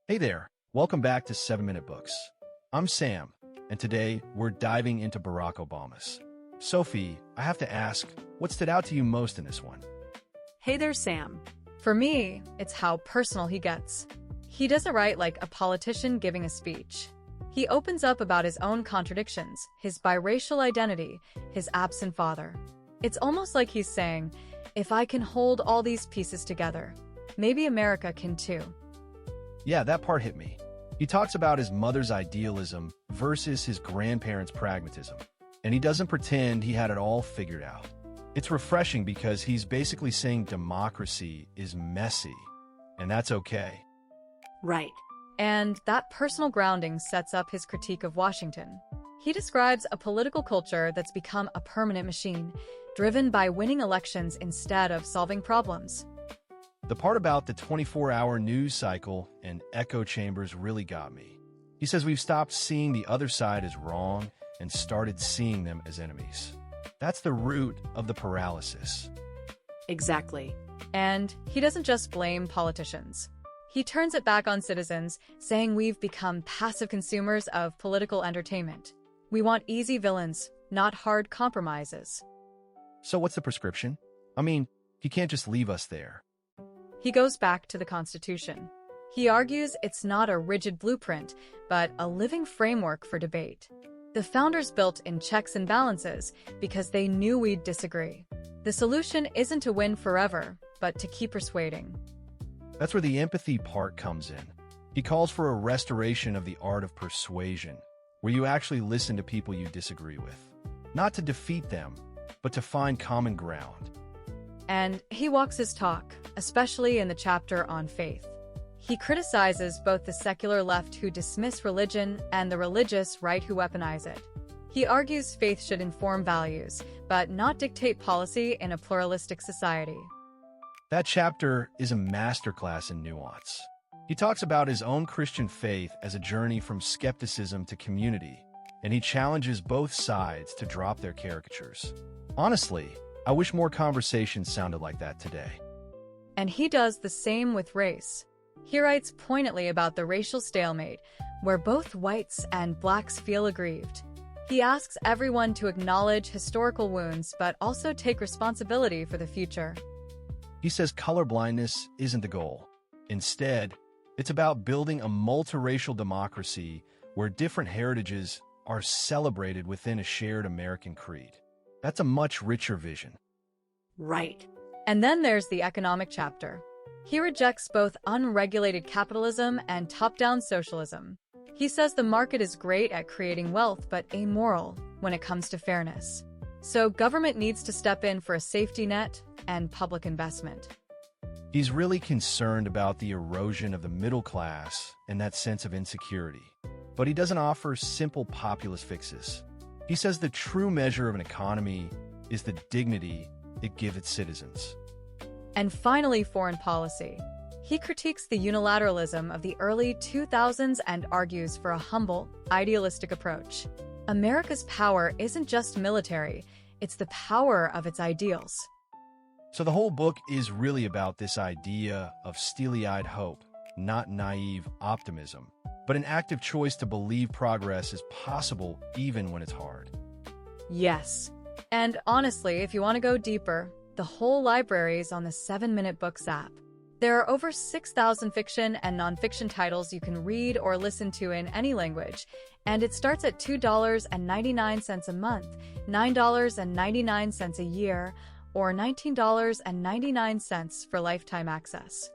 Hey there, welcome back to 7 Minute Books. I'm Sam, and today we're diving into Barack Obama's. Sophie, I have to ask, what stood out to you most in this one? Hey there, Sam. For me, it's how personal he gets. He doesn't write like a politician giving a speech. He opens up about his own contradictions, his biracial identity, his absent father. It's almost like he's saying, if I can hold all these pieces together, maybe America can too. Yeah, that part hit me. He talks about his mother's idealism versus his grandparents' pragmatism, and he doesn't pretend he had it all figured out. It's refreshing because he's basically saying democracy is messy, and that's okay. Right. And that personal grounding sets up his critique of Washington. He describes a political culture that's become a permanent machine, driven by winning elections instead of solving problems. The part about the 24-hour news cycle and echo chambers really got me. He says we've stopped seeing the other side as wrong and started seeing them as enemies. That's the root of the paralysis. Exactly. And he doesn't just blame politicians. He turns it back on citizens, saying we've become passive consumers of political entertainment. We want easy villains, not hard compromises. So what's the prescription? I mean, he can't just leave us there. He goes back to the Constitution. He argues it's not a rigid blueprint, but a living framework for debate. The founders built in checks and balances because they knew we'd disagree. The solution isn't to win forever, but to keep persuading. That's where the empathy part comes in. He calls for a restoration of the art of persuasion, where you actually listen to people you disagree with. Not to defeat them, but to find common ground. And he walks his talk, especially in the chapter on faith. He criticizes both the secular left who dismiss religion and the religious right who weaponize it. He argues faith should inform values, but not dictate policy in a pluralistic society. That chapter is a masterclass in nuance. He talks about his own Christian faith as a journey from skepticism to community, and he challenges both sides to drop their caricatures. Honestly, I wish more conversations sounded like that today. And he does the same with race. He writes poignantly about the racial stalemate, where both whites and blacks feel aggrieved. He asks everyone to acknowledge historical wounds, but also take responsibility for the future. He says colorblindness isn't the goal. Instead, it's about building a multiracial democracy where different heritages are celebrated within a shared American creed. That's a much richer vision. Right. And then there's the economic chapter. He rejects both unregulated capitalism and top-down socialism. He says the market is great at creating wealth but amoral when it comes to fairness. So government needs to step in for a safety net and public investment. He's really concerned about the erosion of the middle class and that sense of insecurity. But he doesn't offer simple populist fixes. He says the true measure of an economy is the dignity it gives its citizens. And finally, foreign policy. He critiques the unilateralism of the early 2000s and argues for a humble, idealistic approach. America's power isn't just military, it's the power of its ideals. So the whole book is really about this idea of steely-eyed hope, not naive optimism, but an active choice to believe progress is possible even when it's hard. Yes. And honestly, if you want to go deeper, the whole library is on the 7 Minute Books app. There are over 6,000 fiction and nonfiction titles you can read or listen to in any language, and it starts at $2.99 a month, $9.99 a year, or $19.99 for lifetime access.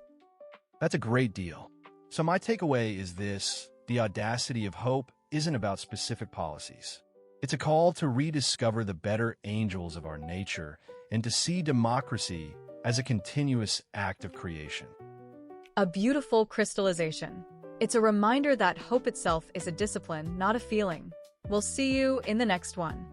That's a great deal. So my takeaway is this: the audacity of hope isn't about specific policies. It's a call to rediscover the better angels of our nature and to see democracy as a continuous act of creation. A beautiful crystallization. It's a reminder that hope itself is a discipline, not a feeling. We'll see you in the next one.